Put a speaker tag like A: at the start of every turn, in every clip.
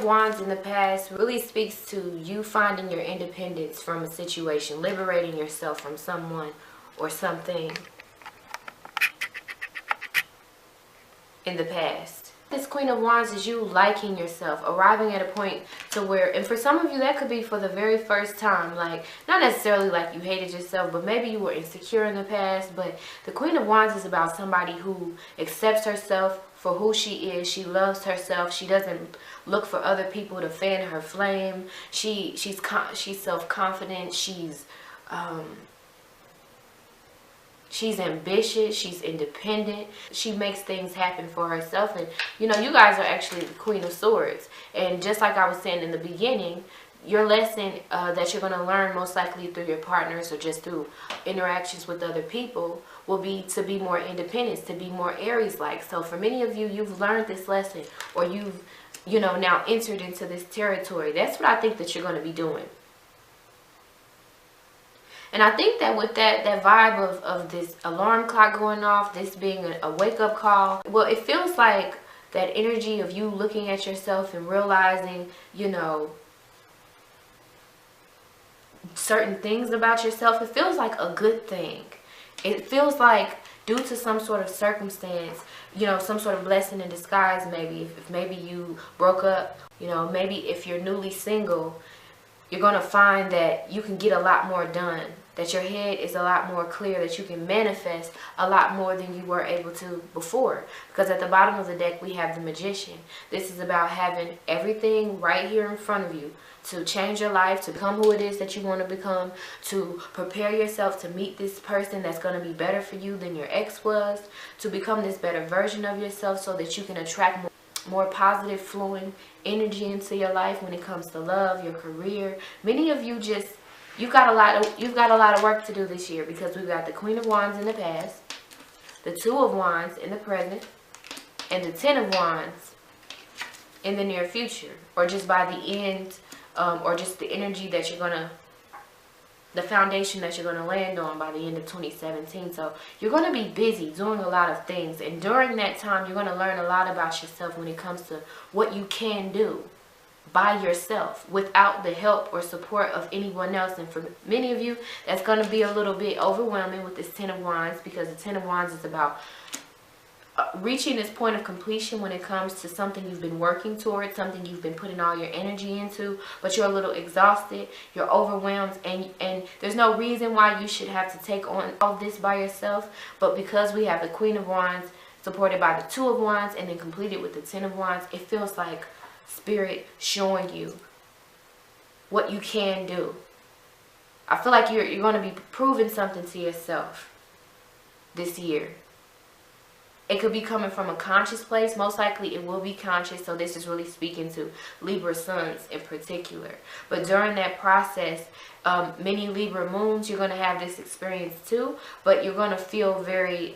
A: of Wands in the past really speaks to you finding your independence from a situation, liberating yourself from someone or something in the past. This Queen of Wands is you liking yourself, arriving at a point to where, and for some of you that could be for the very first time, like not necessarily like you hated yourself, but maybe you were insecure in the past. But the Queen of Wands is about somebody who accepts herself for who she is. She loves herself. She doesn't look for other people to fan her flame. She's self-confident. She's ambitious, she's independent, she makes things happen for herself. And you know, you guys are actually the Queen of Swords. And just like I was saying in the beginning, your lesson that you're going to learn most likely through your partners or just through interactions with other people will be to be more independent, to be more Aries-like. So for many of you, you've learned this lesson, or you've, you know, now entered into this territory. That's what I think that you're going to be doing. And I think that with that vibe of this alarm clock going off, this being a wake-up call, well, it feels like that energy of you looking at yourself and realizing, you know, certain things about yourself. It feels like a good thing. It feels like due to some sort of circumstance, you know, some sort of blessing in disguise, maybe. If maybe you broke up, you know, maybe if you're newly single, you're going to find that you can get a lot more done, that your head is a lot more clear, that you can manifest a lot more than you were able to before. Because at the bottom of the deck, we have the Magician. This is about having everything right here in front of you to change your life, to become who it is that you want to become, to prepare yourself to meet this person that's going to be better for you than your ex was, to become this better version of yourself so that you can attract more positive flowing energy into your life when it comes to love, your career. Many of you just, you've got a lot of work to do this year, because we've got the Queen of Wands in the past, the Two of Wands in the present, and the Ten of Wands in the near future, or just by the end, or just the energy that you're gonna, the foundation that you're gonna land on by the end of 2017. So you're gonna be busy doing a lot of things, and during that time, you're gonna learn a lot about yourself when it comes to what you can do by yourself without the help or support of anyone else. And for many of you, that's going to be a little bit overwhelming with this Ten of Wands, because the Ten of Wands is about reaching this point of completion when it comes to something you've been working towards, something you've been putting all your energy into, but you're a little exhausted, you're overwhelmed, and there's no reason why you should have to take on all this by yourself. But because we have the Queen of Wands supported by the Two of Wands and then completed with the Ten of Wands, it feels like Spirit showing you what you can do. I feel like you're going to be proving something to yourself this year. It could be coming from a conscious place. Most likely it will be conscious. So this is really speaking to Libra suns in particular. But during that process, many Libra moons, you're going to have this experience too. But you're going to feel very...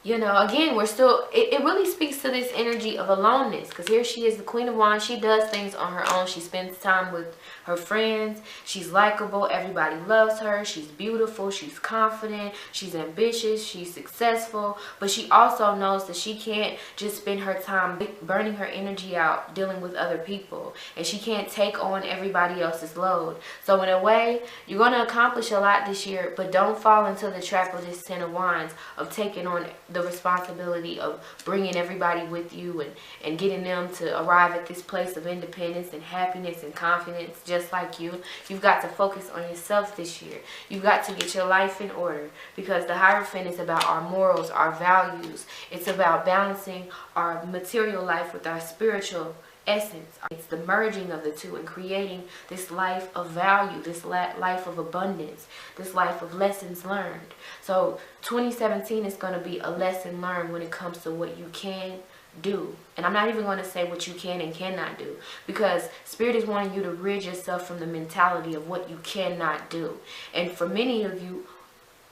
A: you know, again, we're still, it really speaks to this energy of aloneness, because here she is, the Queen of Wands. She does things on her own. She spends time with her friends. She's likable. Everybody loves her. She's beautiful. She's confident. She's ambitious. She's successful. But she also knows that she can't just spend her time burning her energy out dealing with other people. And she can't take on everybody else's load. So in a way, you're going to accomplish a lot this year, but don't fall into the trap of this Ten of Wands of taking on the responsibility of bringing everybody with you and getting them to arrive at this place of independence and happiness and confidence just like you. You've got to focus on yourself this year. You've got to get your life in order, because the Hierophant is about our morals, our values. It's about balancing our material life with our spiritual essence. It's the merging of the two and creating this life of value, this life of abundance, this life of lessons learned. So 2017 is going to be a lesson learned when it comes to what you can do. And I'm not even going to say what you can and cannot do, because Spirit is wanting you to rid yourself from the mentality of what you cannot do. And for many of you,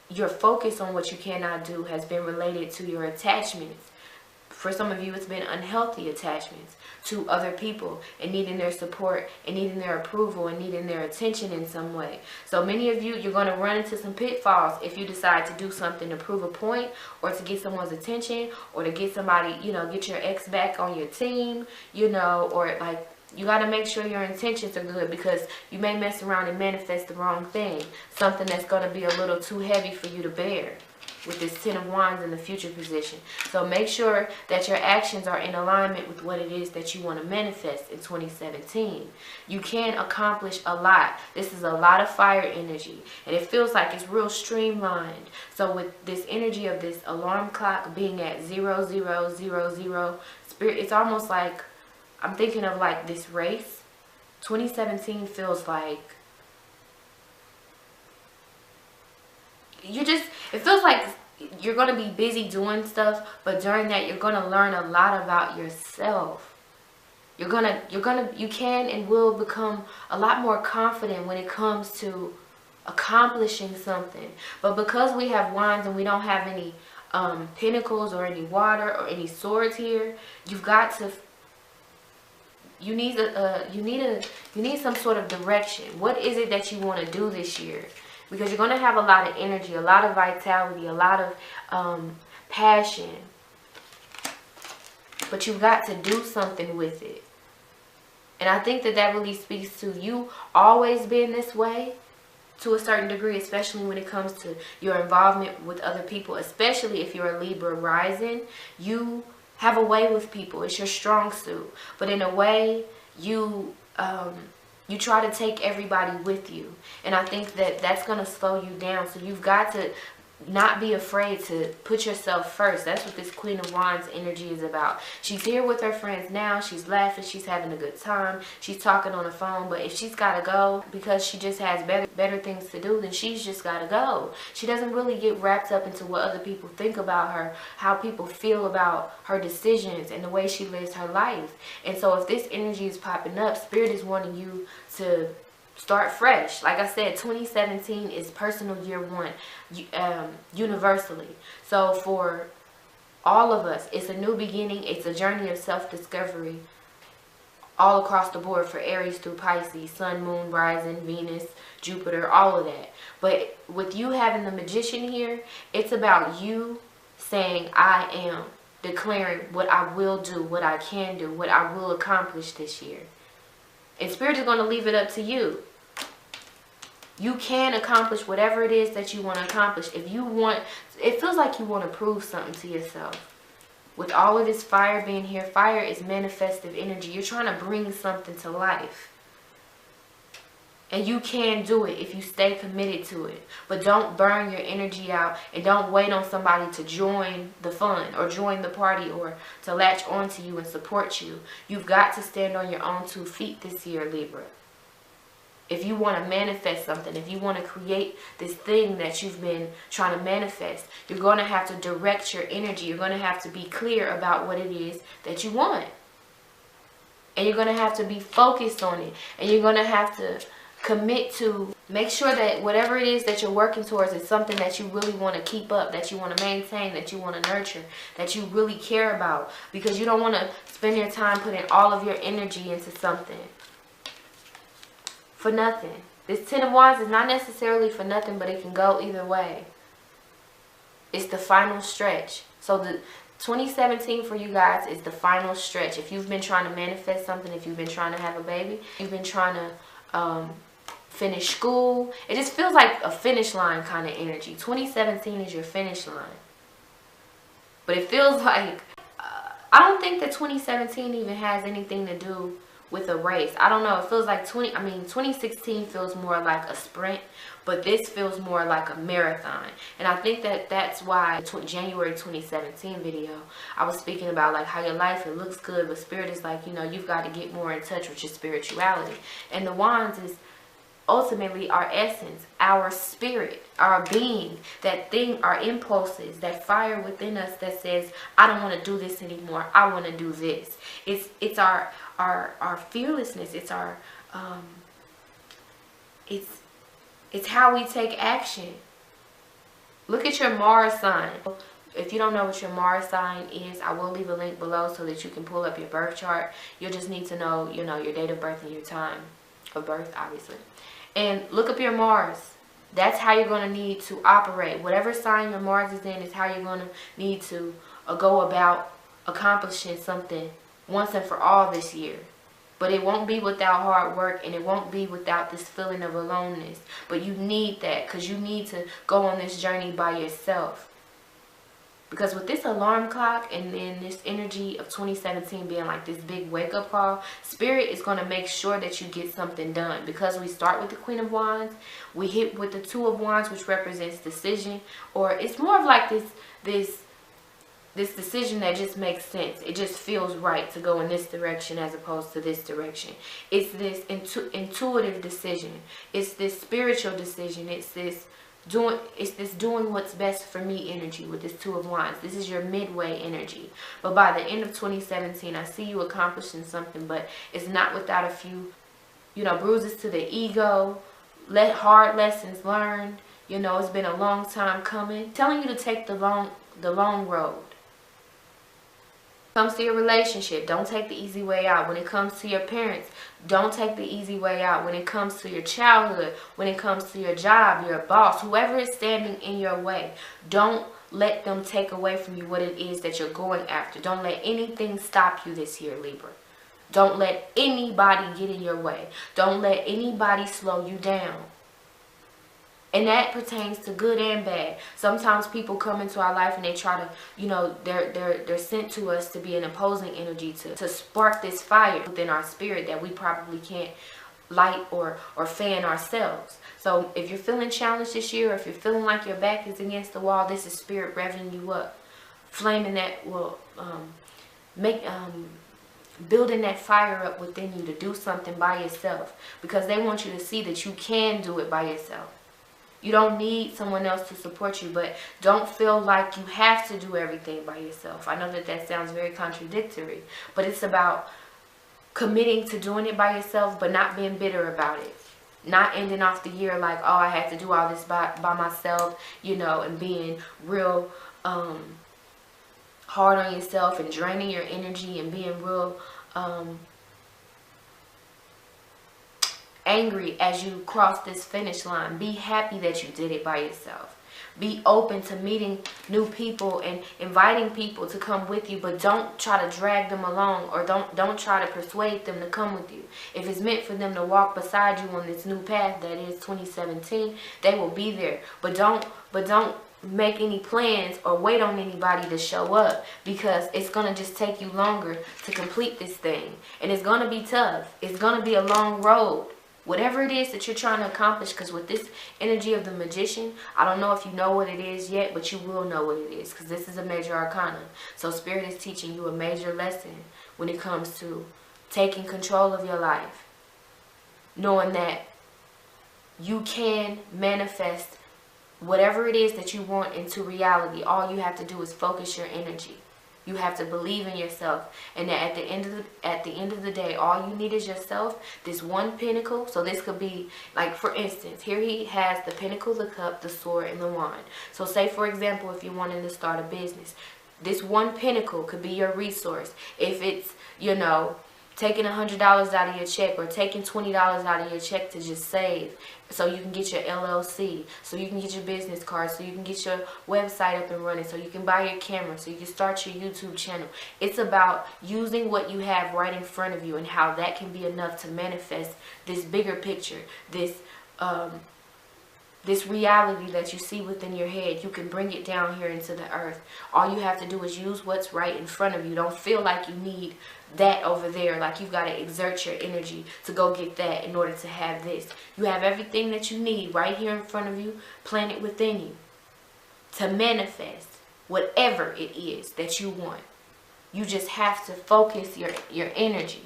A: your focus on what you cannot do has been related to your attachments for some of you, it's been unhealthy attachments to other people and needing their support and needing their approval and needing their attention in some way. So many of you, you're going to run into some pitfalls if you decide to do something to prove a point or to get someone's attention or to get somebody, you know, get your ex back on your team, you know, or like, you got to make sure your intentions are good, because you may mess around and manifest the wrong thing. Something that's going to be a little too heavy for you to bear with this Ten of Wands in the future position. So make sure that your actions are in alignment with what it is that you want to manifest in 2017. You can accomplish a lot. This is a lot of fire energy, and it feels like it's real streamlined. So with this energy of this alarm clock being at 0000, Spirit, it's almost like I'm thinking of like this race. 2017 feels like it feels like you're going to be busy doing stuff, but during that you're going to learn a lot about yourself. You can and will become a lot more confident when it comes to accomplishing something. But because we have wands and we don't have any pentacles or any water or any swords here, you've got to you need some sort of direction. What is it that you want to do this year? Because you're going to have a lot of energy, a lot of vitality, a lot of passion. But you've got to do something with it. And I think that that really speaks to you always being this way to a certain degree, especially when it comes to your involvement with other people, especially if you're a Libra rising. You have a way with people. It's your strong suit. But in a way, you try to take everybody with you. And I think that that's going to slow you down. So you've got to not be afraid to put yourself first. That's what this Queen of Wands energy is about. She's here with her friends now. She's laughing. She's having a good time. She's talking on the phone. But if she's got to go because she just has better things to do, then she's just got to go. She doesn't really get wrapped up into what other people think about her, how people feel about her decisions and the way she lives her life. And so if this energy is popping up, Spirit is wanting you to start fresh. Like I said, 2017 is personal year one, universally. So for all of us, it's a new beginning. It's a journey of self-discovery all across the board for Aries through Pisces, Sun, Moon, Rising, Venus, Jupiter, all of that. But with you having the Magician here, it's about you saying, I am, declaring what I will do, what I can do, what I will accomplish this year. And Spirit is going to leave it up to you. You can accomplish whatever it is that you want to accomplish. If you want, it feels like you want to prove something to yourself. With all of this fire being here, fire is manifestive energy. You're trying to bring something to life. And you can do it if you stay committed to it. But don't burn your energy out, and don't wait on somebody to join the fun or join the party or to latch onto you and support you. You've got to stand on your own 2 feet this year, Libra. If you want to manifest something, if you want to create this thing that you've been trying to manifest, you're going to have to direct your energy. You're going to have to be clear about what it is that you want. And you're going to have to be focused on it. And you're going to have to commit to make sure that whatever it is that you're working towards is something that you really want to keep up, that you want to maintain, that you want to nurture, that you really care about. Because you don't want to spend your time putting all of your energy into something for nothing. This Ten of Wands is not necessarily for nothing, but it can go either way. It's the final stretch. So the 2017 for you guys is the final stretch. If you've been trying to manifest something, if you've been trying to have a baby, you've been trying to finish school, it just feels like a finish line kind of energy. 2017 is your finish line. But it feels like, I don't think that 2017 even has anything to do with a race. I don't know. It feels like 2016 feels more like a sprint, but this feels more like a marathon. And I think that that's why January 2017 video, I was speaking about like how your life, it looks good, but Spirit is like, you know, you've got to get more in touch with your spirituality. And the Wands is ultimately our essence, our spirit, our being, that thing, our impulses, that fire within us that says, I don't want to do this anymore. I want to do this. It's our fearlessness. It's our it's how we take action. Look at your Mars sign. if you don't know what your Mars sign is, I will leave a link below so that you can pull up your birth chart. You'll just need to know, you know, your date of birth and your time of birth, obviously. And look up your Mars. That's how you're going to need to operate. Whatever sign your Mars is in is how you're going to need to go about accomplishing something once and for all this year. But it won't be without hard work, and it won't be without this feeling of aloneness. But you need that, because you need to go on this journey by yourself. Because with this alarm clock and then this energy of 2017 being like this big wake-up call, Spirit is going to make sure that you get something done. Because we start with the Queen of Wands, we hit with the Two of Wands, which represents decision. Or it's more of like this decision that just makes sense. It just feels right to go in this direction as opposed to this direction. It's this intuitive decision. It's this spiritual decision. It's this doing what's best for me energy with this Two of Wands. This is your midway energy. But by the end of 2017, I see you accomplishing something, but it's not without a few, you know, bruises to the ego, hard lessons learned. You know, it's been a long time coming. Telling you to take the long road. Comes to your relationship, don't take the easy way out. When it comes to your parents, don't take the easy way out. When it comes to your childhood, when it comes to your job, your boss, whoever is standing in your way, don't let them take away from you what it is that you're going after. Don't let anything stop you this year, Libra. Don't let anybody get in your way. Don't let anybody slow you down. And that pertains to good and bad. Sometimes people come into our life and they try to, you know, they're sent to us to be an opposing energy to spark this fire within our spirit that we probably can't light or fan ourselves. So if you're feeling challenged this year, or if you're feeling like your back is against the wall, this is Spirit revving you up. Flaming that will building that fire up within you to do something by yourself. Because they want you to see that you can do it by yourself. You don't need someone else to support you, but don't feel like you have to do everything by yourself. I know that that sounds very contradictory, but it's about committing to doing it by yourself, but not being bitter about it. Not ending off the year like, oh, I had to do all this by myself, you know, and being real hard on yourself and draining your energy and being real angry as you cross this finish line. Be happy that you did it by yourself. Be open to meeting new people and inviting people to come with you, but don't try to drag them along, or don't try to persuade them to come with you. If it's meant for them to walk beside you on this new path that is 2017, they will be there. But don't make any plans or wait on anybody to show up, because it's going to just take you longer to complete this thing. And it's going to be tough. It's going to be a long road. Whatever it is that you're trying to accomplish, because with this energy of the Magician, I don't know if you know what it is yet, but you will know what it is, because this is a major arcana. So Spirit is teaching you a major lesson when it comes to taking control of your life. Knowing that you can manifest whatever it is that you want into reality. All you have to do is focus your energy. You have to believe in yourself, and that at the end of the day, all you need is yourself. This one pentacle. So this could be like, for instance, here he has the pentacle, the cup, the sword, and the wand. So say, for example, if you're wanting to start a business, this one pentacle could be your resource. If it's, you know, taking $100 out of your check, or taking $20 out of your check to just save so you can get your LLC, so you can get your business card, so you can get your website up and running, so you can buy your camera, so you can start your YouTube channel. It's about using what you have right in front of you, and how that can be enough to manifest this bigger picture, this reality that you see within your head. You can bring it down here into the earth. All you have to do is use what's right in front of you. Don't feel like you need that over there, like you've got to exert your energy to go get that in order to have this. You have everything that you need right here in front of you, planted within you, to manifest whatever it is that you want. You just have to focus your energy.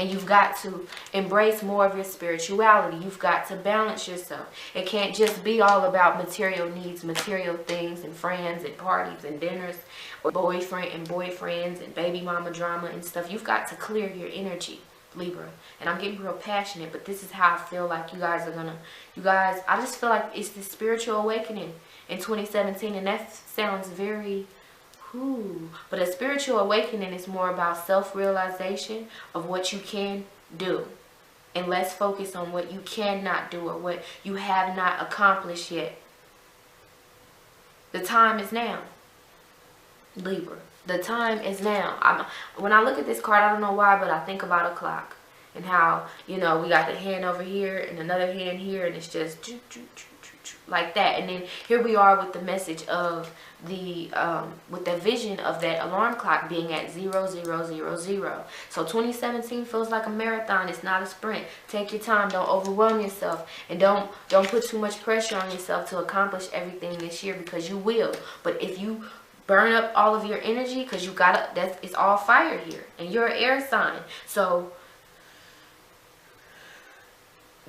A: And you've got to embrace more of your spirituality. You've got to balance yourself. It can't just be all about material needs, material things, and friends, and parties, and dinners, or boyfriend and boyfriends, and baby mama drama and stuff. You've got to clear your energy, Libra. And I'm getting real passionate, but this is how I feel like you guys are gonna, I just feel like it's the spiritual awakening in 2017, and that sounds very Ooh. But a spiritual awakening is more about self-realization of what you can do. And less focus on what you cannot do or what you have not accomplished yet. The time is now, Libra. The time is now. When I look at this card, I don't know why, but I think about a clock. And how, you know, we got the hand over here and another hand here, and it's just like that. And then here we are with the message of the with the vision of that alarm clock being at 0000. So 2017 feels like a marathon. It's not a sprint. Take your time. Don't overwhelm yourself, and don't put too much pressure on yourself to accomplish everything this year, because you will. But if you burn up all of your energy, because you gotta, it's all fire here, and you're an air sign, so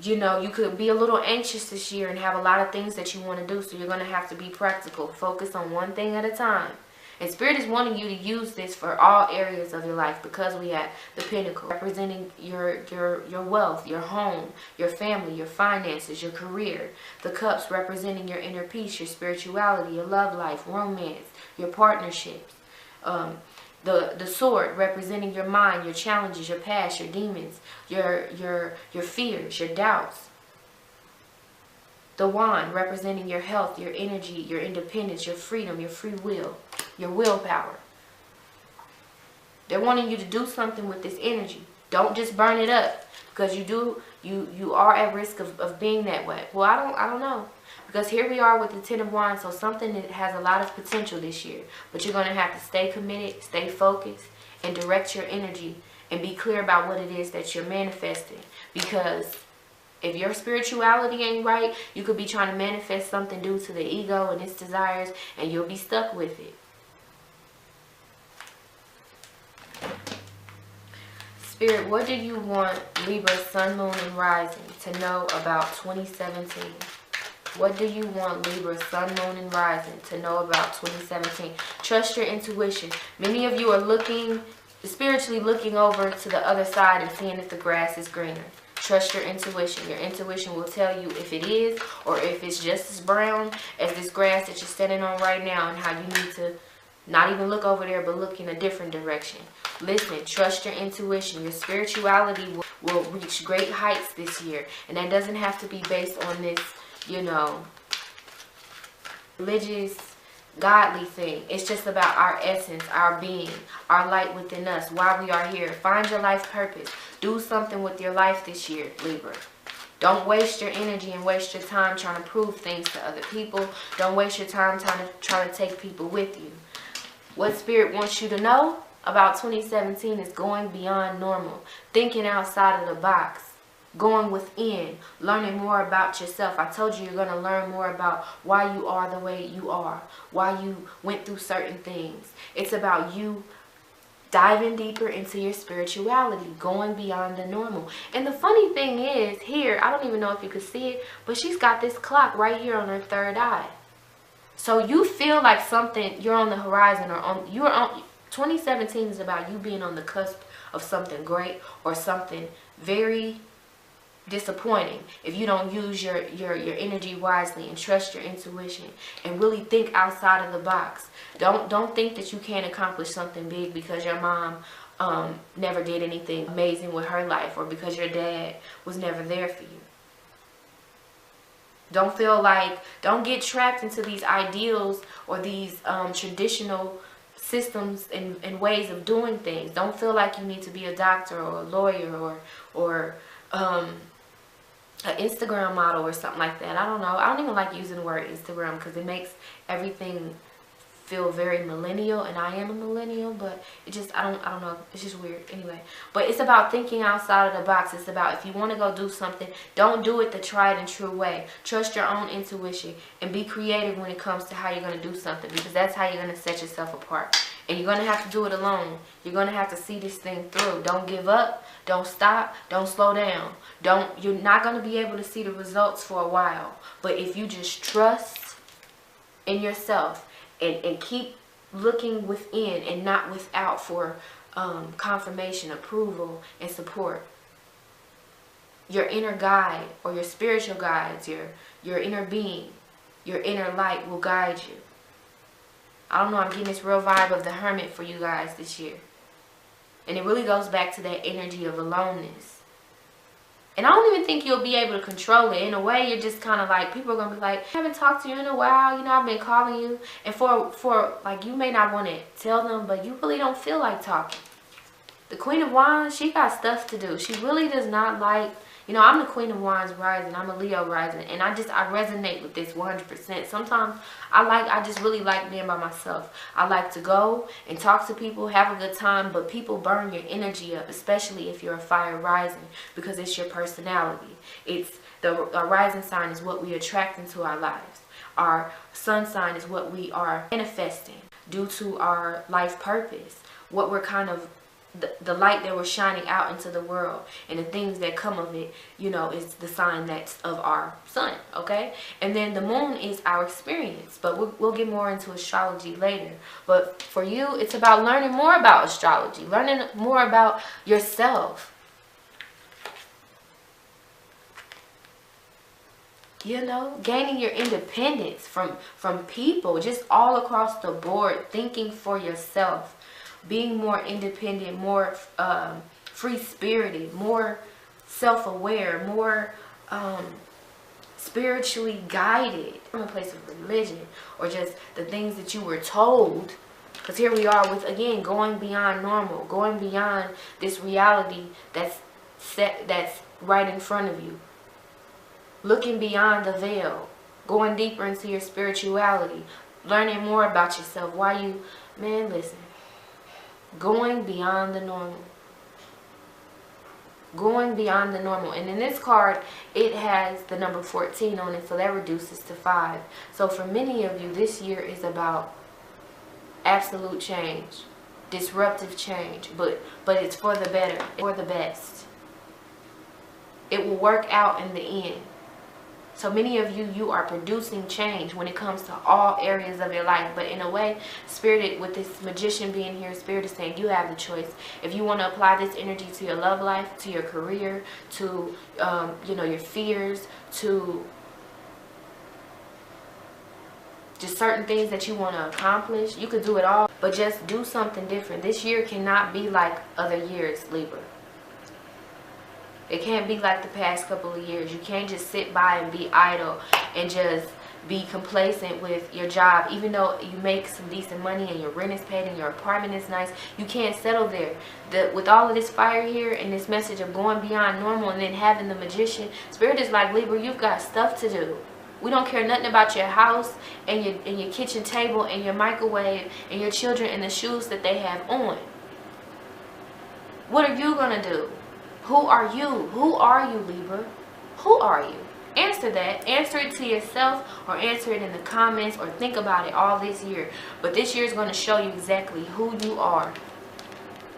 A: you know, you could be a little anxious this year and have a lot of things that you want to do. So you're going to have to be practical. Focus on one thing at a time. And Spirit is wanting you to use this for all areas of your life, because we have the Pentacle representing your wealth, your home, your family, your finances, your career. The Cups representing your inner peace, your spirituality, your love life, romance, your partnerships. The Sword representing your mind, your challenges, your past, your demons, your fears, your doubts. The Wand representing your health, your energy, your independence, your freedom, your free will, your willpower. They're wanting you to do something with this energy. Don't just burn it up, because you are at risk of being that way. Well, I don't know. Because here we are with the Ten of Wands, so something that has a lot of potential this year. But you're going to have to stay committed, stay focused, and direct your energy, and be clear about what it is that you're manifesting. Because if your spirituality ain't right, you could be trying to manifest something due to the ego and its desires, and you'll be stuck with it. Spirit, what do you want Libra, Sun, Moon, and Rising to know about 2017? What do you want Libra, Sun, Moon, and Rising to know about 2017? Trust your intuition. Many of you are spiritually looking over to the other side and seeing if the grass is greener. Trust your intuition. Your intuition will tell you if it is, or if it's just as brown as this grass that you're standing on right now, and how you need to not even look over there, but look in a different direction. Listen, trust your intuition. Your spirituality will reach great heights this year. And that doesn't have to be based on this, you know, religious, godly thing. It's just about our essence, our being, our light within us, why we are here. Find your life purpose. Do something with your life this year, Libra. Don't waste your energy and waste your time trying to prove things to other people. Don't waste your time trying to take people with you. What Spirit wants you to know about 2017 is going beyond normal, thinking outside of the box, going within, learning more about yourself. I told you you're going to learn more about why you are the way you are, why you went through certain things. It's about you diving deeper into your spirituality, going beyond the normal. And the funny thing is, here, I don't even know if you could see it, but she's got this clock right here on her third eye. So you feel like something, you're on the horizon, or you're on 2017 is about you being on the cusp of something great, or something very disappointing if you don't use your energy wisely and trust your intuition and really think outside of the box. Don't think that you can't accomplish something big because your mom never did anything amazing with her life, or because your dad was never there for you. Don't get trapped into these ideals or these traditional systems and ways of doing things. Don't feel like you need to be a doctor or a lawyer or an Instagram model or something like that. I don't know. I don't even like using the word Instagram because it makes everything feel very millennial, and I am a millennial, but it just, I don't know, it's just weird. Anyway, but it's about thinking outside of the box. It's about, if you want to go do something, don't do it the tried and true way. Trust your own intuition and be creative when it comes to how you're going to do something, because that's how you're going to set yourself apart. And you're going to have to do it alone. You're going to have to see this thing through. Don't give up. Don't stop. Don't slow down. You're not going to be able to see the results for a while. But if you just trust in yourself and keep looking within and not without for confirmation, approval, and support, your inner guide or your spiritual guides, your inner being, your inner light will guide you. I don't know, I'm getting this real vibe of the Hermit for you guys this year. And it really goes back to that energy of aloneness. And I don't even think you'll be able to control it. In a way, you're just kind of like, people are going to be like, I haven't talked to you in a while. You know, I've been calling you. And for like, you may not want to tell them, but you really don't feel like talking. The Queen of Wands, she got stuff to do. She really does not like, you know, I'm the Queen of Wands rising. I'm a Leo rising. And I resonate with this 100%. Sometimes I just really like being by myself. I like to go and talk to people, have a good time. But people burn your energy up, especially if you're a fire rising, because it's your personality. It's our rising sign is what we attract into our lives. Our sun sign is what we are manifesting due to our life purpose. What we're kind of the light that we're shining out into the world, and the things that come of it, you know, is the sign that's of our sun. Okay, and then the moon is our experience, but we'll get more into astrology later. But for you, it's about learning more about astrology, learning more about yourself, you know, gaining your independence from people, just all across the board, thinking for yourself, being more independent, more free-spirited, more self-aware, more spiritually guided from a place of religion, or just the things that you were told. Because here we are with, again, going beyond normal, going beyond this reality that's right in front of you, looking beyond the veil, going deeper into your spirituality, learning more about yourself. Why you, man, listen. Going beyond the normal. Going beyond the normal. And in this card, it has the number 14 on it, so that reduces to 5. So for many of you, this year is about absolute change, disruptive change, but it's for the better, for the best. It will work out in the end. So many of you, you are producing change when it comes to all areas of your life. But in a way, Spirit, with this Magician being here, Spirit is saying you have the choice. If you want to apply this energy to your love life, to your career, to you know, your fears, to just certain things that you want to accomplish, you could do it all. But just do something different. This year cannot be like other years, Libra. It can't be like the past couple of years. You can't just sit by and be idle and just be complacent with your job. Even though you make some decent money and your rent is paid and your apartment is nice, you can't settle there. With all of this fire here and this message of going beyond normal and then having the Magician, Spirit is like, Libra, you've got stuff to do. We don't care nothing about your house and your kitchen table and your microwave and your children and the shoes that they have on. What are you going to do? Who are you? Who are you, Libra? Who are you? Answer that. Answer it to yourself, or answer it in the comments, or think about it all this year. But this year is going to show you exactly who you are.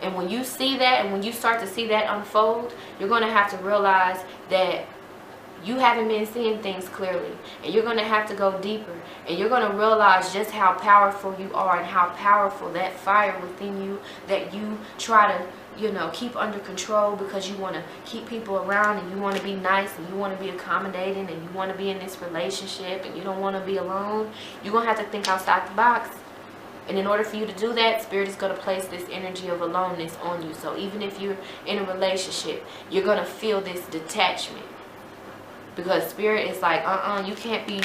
A: And when you see that, and when you start to see that unfold, you're going to have to realize that you haven't been seeing things clearly. And you're going to have to go deeper. And you're going to realize just how powerful you are, and how powerful that fire within you that you try to, you know, keep under control because you want to keep people around, and you want to be nice, and you want to be accommodating, and you want to be in this relationship, and you don't want to be alone. You're going to have to think outside the box. And in order for you to do that, Spirit is going to place this energy of aloneness on you. So even if you're in a relationship, you're going to feel this detachment. Because Spirit is like, you can't be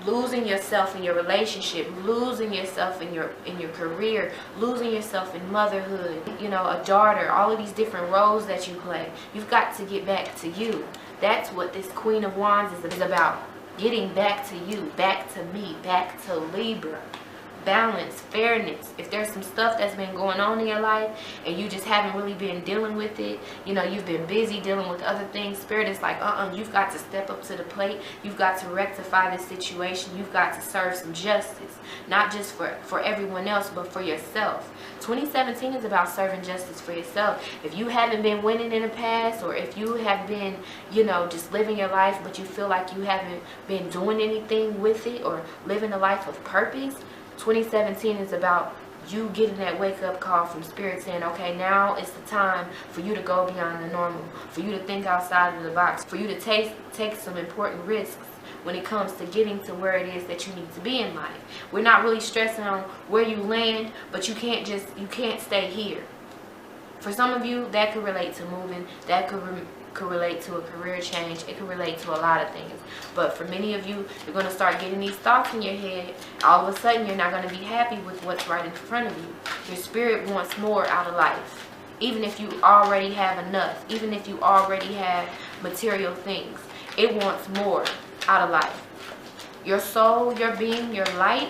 A: losing yourself in your relationship, losing yourself in your career, losing yourself in motherhood, you know, a daughter, all of these different roles that you play. You've got to get back to you. That's what this Queen of Wands is about. Getting back to you, back to me, back to Libra. Balance, fairness. If there's some stuff that's been going on in your life and you just haven't really been dealing with it, you know, you've been busy dealing with other things, Spirit is like, you've got to step up to the plate. You've got to rectify this situation. You've got to serve some justice, not just for everyone else, but for yourself. 2017 is about serving justice for yourself. If you haven't been winning in the past, or if you have been, you know, just living your life, but you feel like you haven't been doing anything with it or living a life of purpose, 2017 is about you getting that wake-up call from Spirit saying, okay, now it's the time for you to go beyond the normal, for you to think outside of the box, for you to take some important risks, when it comes to getting to where it is that you need to be in life. We're not really stressing on where you land, but you can't stay here. For some of you, that could relate to moving. That could relate to a career change. It could relate to a lot of things. But for many of you, you're going to start getting these thoughts in your head. All of a sudden, you're not going to be happy with what's right in front of you. Your spirit wants more out of life. Even if you already have enough, even if you already have material things, it wants more out of life. Your soul, your being, your light,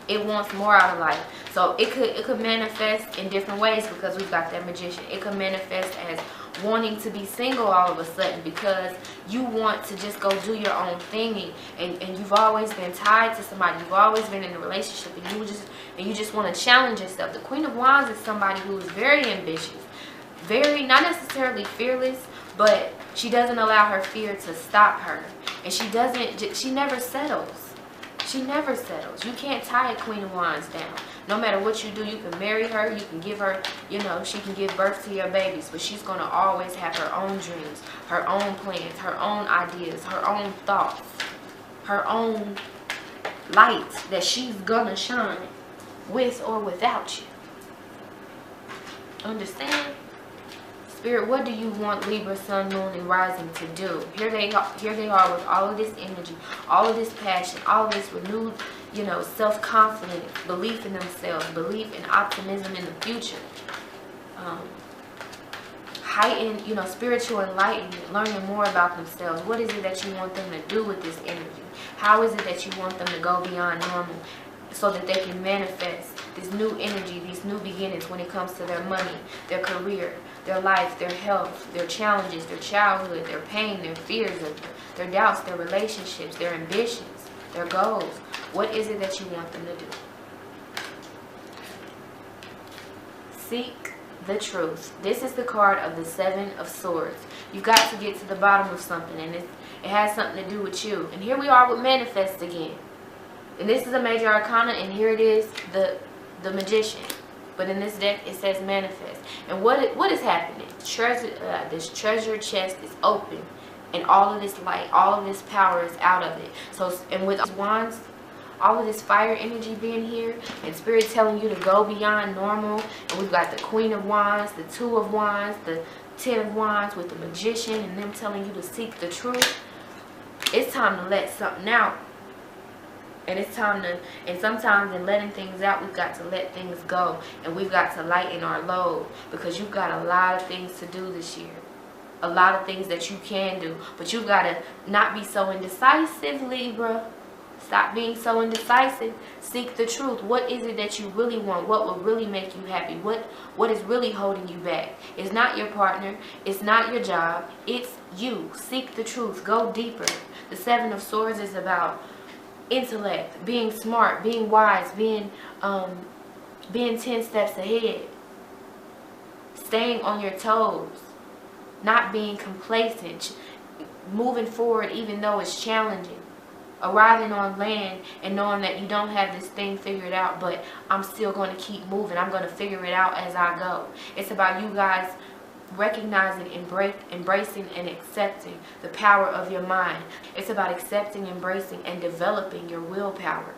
A: it wants more out of life. So it could manifest in different ways, because we've got that Magician. It could manifest as wanting to be single all of a sudden, because you want to just go do your own thing, and you've always been tied to somebody. You've always been in a relationship, and you just want to challenge yourself. The Queen of Wands is somebody who is very ambitious, very, not necessarily fearless, but she doesn't allow her fear to stop her, and she never settles. She never settles. You can't tie a Queen of Wands down. No matter what you do, you can marry her, you can give her, you know, she can give birth to your babies, but she's going to always have her own dreams, her own plans, her own ideas, her own thoughts, her own light that she's going to shine with or without you. Understand? Spirit, what do you want Libra, Sun, Moon, and Rising to do? Here they are with all of this energy, all of this passion, all of this renewed, you know, self-confidence, belief in themselves, belief and optimism in the future. Heightened, you know, spiritual enlightenment, learning more about themselves. What is it that you want them to do with this energy? How is it that you want them to go beyond normal so that they can manifest this new energy, these new beginnings when it comes to their money, their career, their life, their health, their challenges, their childhood, their pain, their fears, their doubts, their relationships, their ambitions, their goals? What is it that you want them to do? Seek the truth. This is the card of the Seven of Swords. You've got to get to the bottom of something, and it has something to do with you. And here we are with Manifest again. And this is a major arcana, and here it is, the Magician. But in this deck, it says Manifest. And what is happening? This treasure chest is open, and all of this light, all of this power is out of it. So, and with wands, all of this fire energy being here, and Spirit telling you to go beyond normal. And we've got the Queen of Wands, the Two of Wands, the Ten of Wands with the Magician, and them telling you to seek the truth. It's time to let something out. And it's time to, and sometimes in letting things out, we've got to let things go. And we've got to lighten our load, because you've got a lot of things to do this year. A lot of things that you can do. But you've got to not be so indecisive, Libra. Stop being so indecisive. Seek the truth. What is it that you really want? What will really make you happy? What is really holding you back? It's not your partner. It's not your job. It's you. Seek the truth. Go deeper. The Seven of Swords is about intellect, being smart, being wise, being 10 steps ahead, staying on your toes, not being complacent, moving forward even though it's challenging, arriving on land and knowing that you don't have this thing figured out, but I'm still going to keep moving. I'm going to figure it out as I go. It's about you guys recognizing, embracing, and accepting the power of your mind. It's about accepting, embracing, and developing your willpower.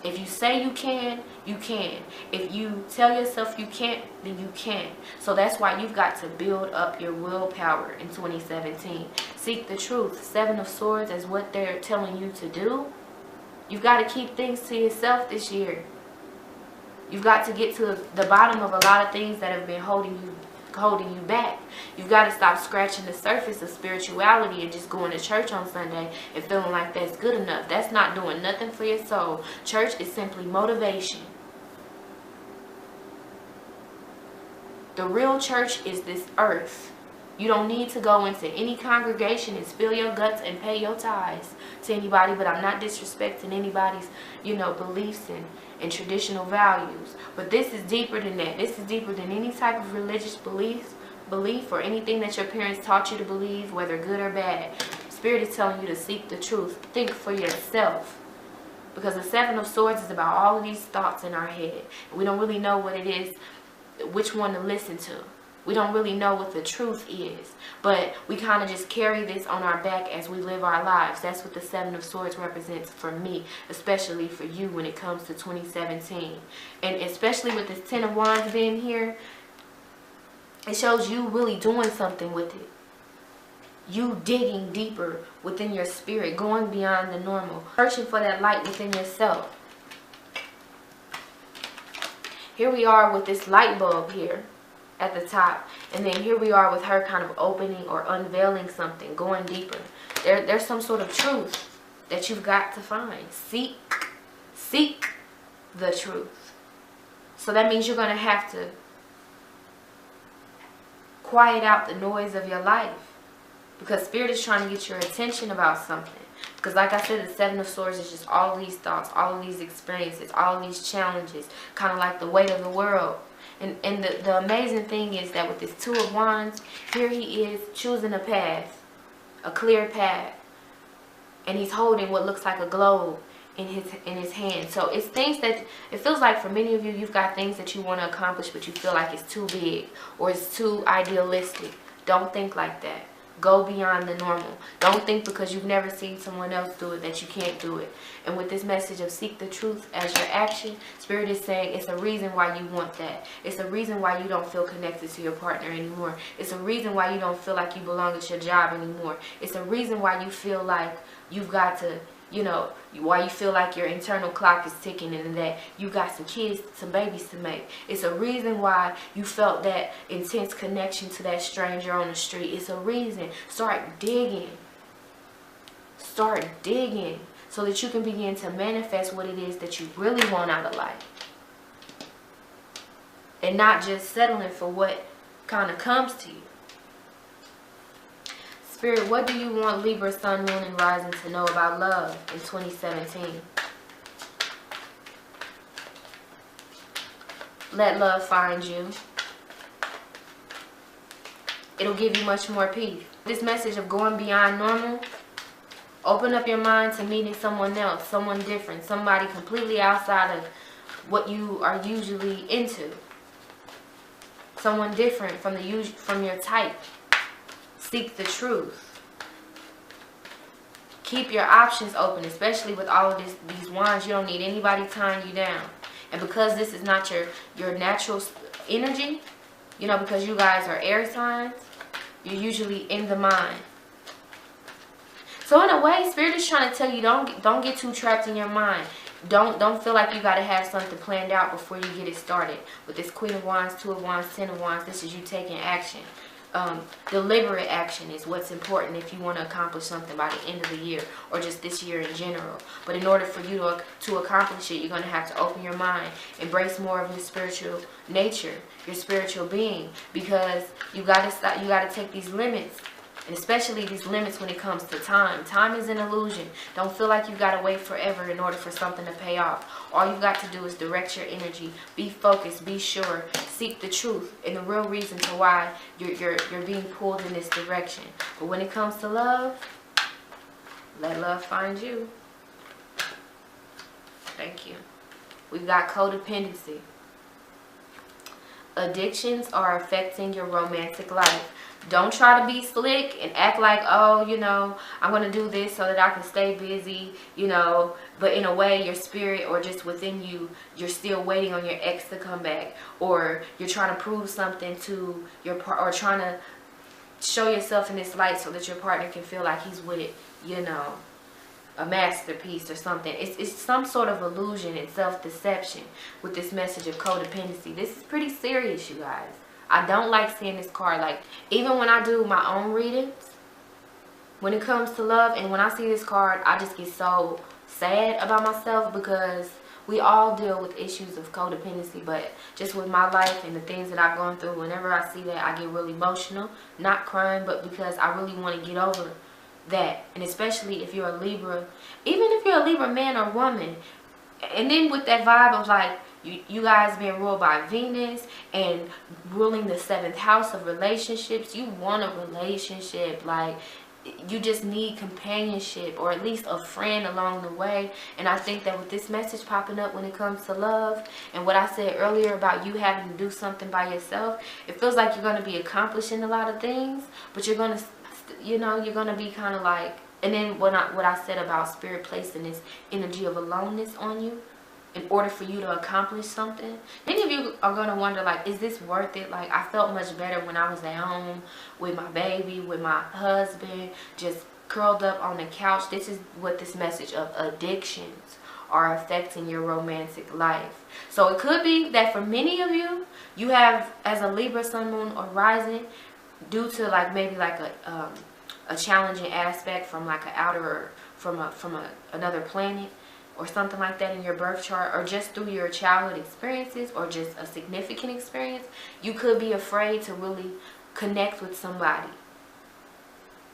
A: If you say you can, you can. If you tell yourself you can't, then you can't. So that's why you've got to build up your willpower in 2017. Seek the truth. Seven of Swords is what they're telling you to do. You've got to keep things to yourself this year. You've got to get to the bottom of a lot of things that have been holding you back. You've got to stop scratching the surface of spirituality and just going to church on Sunday and feeling like that's good enough. That's not doing nothing for your soul. Church is simply motivation. The real church is this earth. You don't need to go into any congregation and spill your guts and pay your tithes to anybody, but I'm not disrespecting anybody's, you know, beliefs and traditional values. But this is deeper than that. This is deeper than any type of religious belief or anything that your parents taught you to believe, whether good or bad. Spirit is telling you to seek the truth. Think for yourself. Because the Seven of Swords is about all of these thoughts in our head. We don't really know what it is, which one to listen to. We don't really know what the truth is, but we kind of just carry this on our back as we live our lives. That's what the Seven of Swords represents for me, especially for you when it comes to 2017. And especially with this Ten of Wands being here, it shows you really doing something with it. You digging deeper within your spirit, going beyond the normal, searching for that light within yourself. Here we are with this light bulb here at the top, and then here we are with her kind of opening or unveiling something, going deeper. There's some sort of truth that you've got to find. Seek the truth. So that means you're going to have to quiet out the noise of your life, because Spirit is trying to get your attention about something. Because like I said, the Seven of Swords is just all these thoughts, all of these experiences, all of these challenges, kind of like the weight of the world. And the amazing thing is that with this Two of Wands, here he is choosing a path, a clear path. And he's holding what looks like a globe in his hand. So it's things that, it feels like for many of you, you've got things that you want to accomplish, but you feel like it's too big or it's too idealistic. Don't think like that. Go beyond the normal. Don't think because you've never seen someone else do it that you can't do it. And with this message of seek the truth as your action, Spirit is saying it's a reason why you want that. It's a reason why you don't feel connected to your partner anymore. It's a reason why you don't feel like you belong at your job anymore. It's a reason why you feel like you've got to, you know, why you feel like your internal clock is ticking and that you got some kids, some babies to make. It's a reason why you felt that intense connection to that stranger on the street. It's a reason. Start digging. Start digging so that you can begin to manifest what it is that you really want out of life. And not just settling for what kind of comes to you. Spirit, what do you want Libra, Sun, Moon, and Rising to know about love in 2017? Let love find you. It'll give you much more peace. This message of going beyond normal, open up your mind to meeting someone else, someone different, somebody completely outside of what you are usually into. Someone different from your type. Seek the truth. Keep your options open, especially with all of these wands. You don't need anybody tying you down. And because this is not your natural energy, you know, because you guys are air signs, you're usually in the mind. So in a way, Spirit is trying to tell you, don't get too trapped in your mind. Don't feel like you got to have something planned out before you get it started. With this Queen of Wands, Two of Wands, Ten of Wands, this is you taking action. Deliberate action is what's important if you want to accomplish something by the end of the year or just this year in general. But in order for you to accomplish it, you're going to have to open your mind, embrace more of your spiritual nature, your spiritual being, because you got to take these limits. And especially these limits when it comes to time. Time is an illusion. Don't feel like you've got to wait forever in order for something to pay off. All you've got to do is direct your energy. Be focused. Be sure. Seek the truth and the real reason to why you're being pulled in this direction. But when it comes to love, let love find you. Thank you. We've got codependency. Addictions are affecting your romantic life. Don't try to be slick and act like, oh, you know, I'm going to do this so that I can stay busy, you know. But in a way, your spirit or just within you, you're still waiting on your ex to come back. Or you're trying to prove something to your partner, or trying to show yourself in this light so that your partner can feel like he's with, you know, a masterpiece or something. It's some sort of illusion and self-deception with this message of codependency. This is pretty serious, you guys. I don't like seeing this card. Like, even when I do my own readings, when it comes to love, and when I see this card, I just get so sad about myself, because we all deal with issues of codependency. But just with my life and the things that I've gone through, whenever I see that, I get really emotional. Not crying, but because I really want to get over that. And especially if you're a Libra, even if you're a Libra man or woman, and then with that vibe of like, you guys being ruled by Venus and ruling the 7th house of relationships. You want a relationship. Like, you just need companionship, or at least a friend along the way. And I think that with this message popping up when it comes to love, and what I said earlier about you having to do something by yourself, it feels like you're going to be accomplishing a lot of things, but you're going to, you know, you're going to be kind of like, and then what I said about Spirit placing this energy of aloneness on you in order for you to accomplish something. Many of you are going to wonder, like, is this worth it? Like, I felt much better when I was at home with my baby, with my husband, just curled up on the couch. This is what this message of addictions are affecting your romantic life. So it could be that for many of you, you have, as a Libra, Sun, Moon, or Rising, due to like maybe like a challenging aspect from like an outer, or from another planet, or something like that in your birth chart, or just through your childhood experiences, or just a significant experience, you could be afraid to really connect with somebody.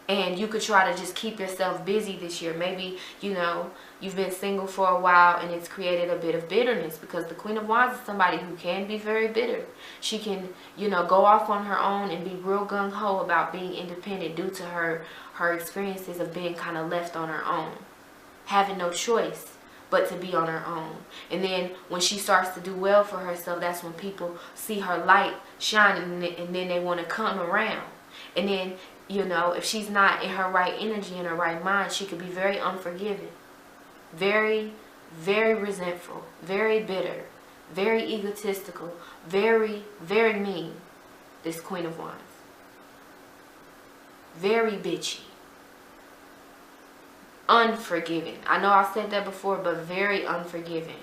A: And you could try to just keep yourself busy this year. Maybe, you know, you've been single for a while and it's created a bit of bitterness, because the Queen of Wands is somebody who can be very bitter. She can, you know, go off on her own and be real gung-ho about being independent due to her experiences of being kind of left on her own, having no choice but to be on her own. And then when she starts to do well for herself, that's when people see her light shining, and then they want to come around. And then, you know, if she's not in her right energy, in her right mind, she could be very unforgiving, very, very resentful, very bitter, very egotistical, very, very mean. This Queen of Wands. Very bitchy. Unforgiving. I know I said that before, but very unforgiving.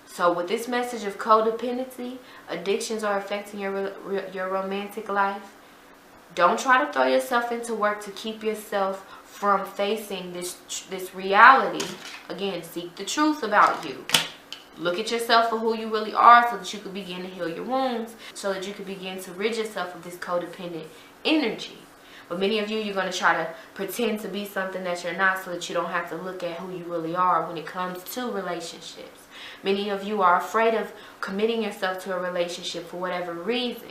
A: So with this message of codependency, addictions are affecting your romantic life. Don't try to throw yourself into work to keep yourself from facing this reality. Again, seek the truth about you. Look at yourself for who you really are, so that you can begin to heal your wounds, so that you can begin to rid yourself of this codependent energy. But many of you, you're going to try to pretend to be something that you're not, so that you don't have to look at who you really are when it comes to relationships. Many of you are afraid of committing yourself to a relationship for whatever reason.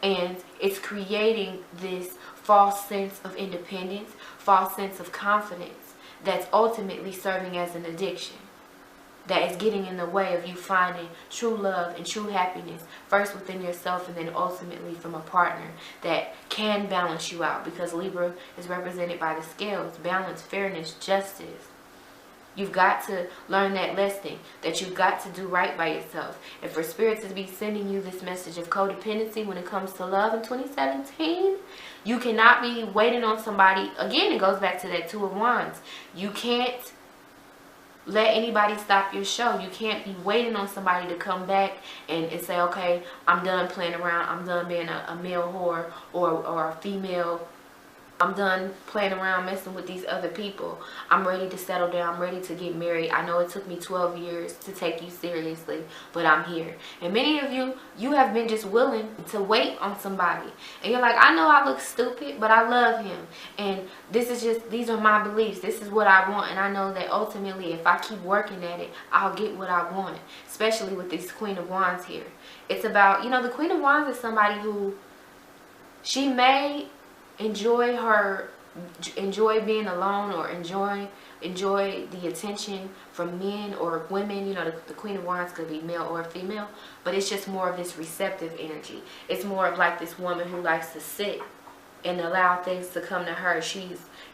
A: And it's creating this false sense of independence, false sense of confidence, that's ultimately serving as an addiction. That is getting in the way of you finding true love and true happiness, first within yourself, and then ultimately from a partner that can balance you out. Because Libra is represented by the scales: balance, fairness, justice. You've got to learn that lesson, that you've got to do right by yourself. And for Spirit to be sending you this message of codependency when it comes to love in 2017, you cannot be waiting on somebody. Again, it goes back to that Two of Wands. You can't let anybody stop your show. You can't be waiting on somebody to come back and say, okay, I'm done playing around. I'm done being a male whore or a female. I'm done playing around, messing with these other people. I'm ready to settle down. I'm ready to get married. I know it took me 12 years to take you seriously, but I'm here. And many of you, you have been just willing to wait on somebody. And you're like, I know I look stupid, but I love him. And this is just, these are my beliefs. This is what I want. And I know that ultimately, if I keep working at it, I'll get what I want. Especially with this Queen of Wands here. It's about, you know, the Queen of Wands is somebody who, she may enjoy being alone, or enjoy the attention from men or women. You know, the Queen of Wands could be male or female, but it's just more of this receptive energy. It's more of like this woman who likes to sit and allow things to come to her.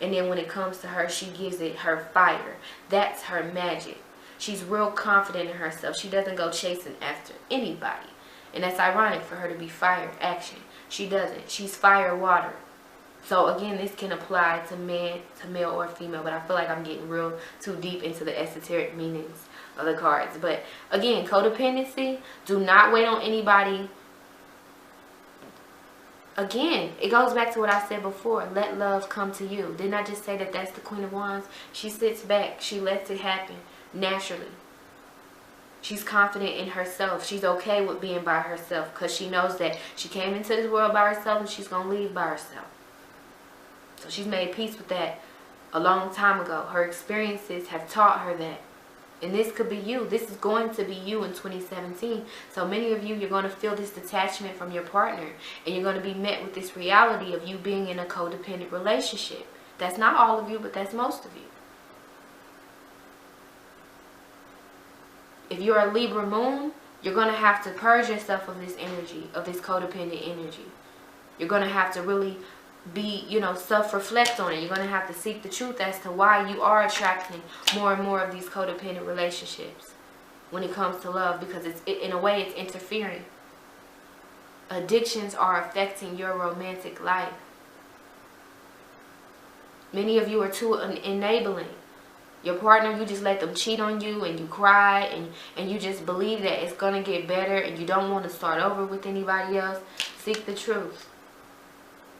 A: And then when it comes to her, she gives it her fire. That's her magic. She's real confident in herself. She doesn't go chasing after anybody. And that's ironic for her to be fire, action. She doesn't. She's fire, water. So again, this can apply to man, to male or female, but I feel like I'm getting real too deep into the esoteric meanings of the cards. But again, codependency, do not wait on anybody. Again, it goes back to what I said before. Let love come to you. Didn't I just say that that's the Queen of Wands? She sits back. She lets it happen naturally. She's confident in herself. She's okay with being by herself, because she knows that she came into this world by herself and she's going to leave by herself. So she's made peace with that a long time ago. Her experiences have taught her that. And this could be you. This is going to be you in 2017. So many of you, you're going to feel this detachment from your partner. And you're going to be met with this reality of you being in a codependent relationship. That's not all of you, but that's most of you. If you're a Libra moon, you're going to have to purge yourself of this energy, of this codependent energy. You're going to have to really be, self-reflect on it. You're going to have to seek the truth as to why you are attracting more and more of these codependent relationships when it comes to love, because in a way it's interfering. Addictions are affecting your romantic life. Many of you are too enabling. Your partner, you just let them cheat on you and you cry and you just believe that it's going to get better and you don't want to start over with anybody else. Seek the truth.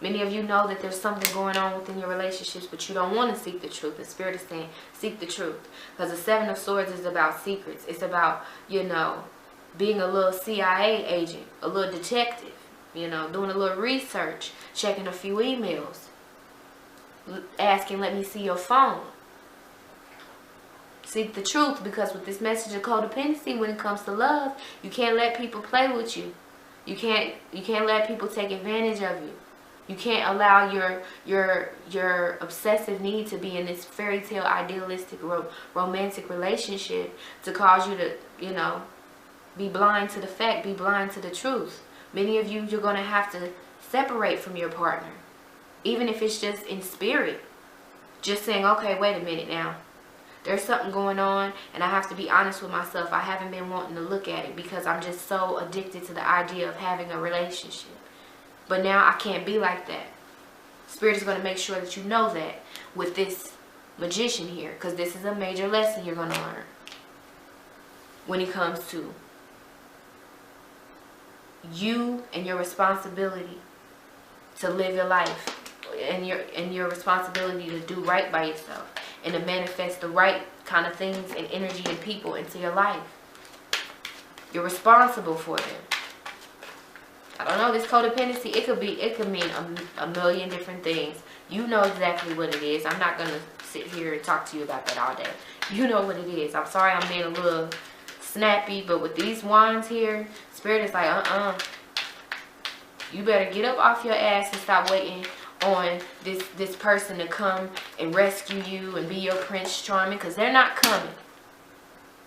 A: Many of you know that there's something going on within your relationships, but you don't want to seek the truth. The Spirit is saying, seek the truth. Because the Seven of Swords is about secrets. It's about, being a little CIA agent, a little detective, doing a little research, checking a few emails, asking, let me see your phone. Seek the truth, because with this message of codependency, when it comes to love, you can't let people play with you. You can't let people take advantage of you. You can't allow your obsessive need to be in this fairy tale idealistic romantic relationship to cause you to, be blind to the fact, be blind to the truth. Many of you, you're going to have to separate from your partner, even if it's just in spirit. Just saying, okay, wait a minute now. There's something going on, and I have to be honest with myself. I haven't been wanting to look at it because I'm just so addicted to the idea of having a relationship. But now I can't be like that. Spirit is going to make sure that you know that with this Magician here, because this is a major lesson you're going to learn when it comes to you and your responsibility to live your life, and your responsibility to do right by yourself and to manifest the right kind of things and energy and people into your life. You're responsible for them. I don't know, this codependency, it could mean a million different things. You know exactly what it is. I'm not going to sit here and talk to you about that all day. You know what it is. I'm sorry I'm being a little snappy, but with these wands here, Spirit is like, you better get up off your ass and stop waiting on this person to come and rescue you and be your Prince Charming, because they're not coming.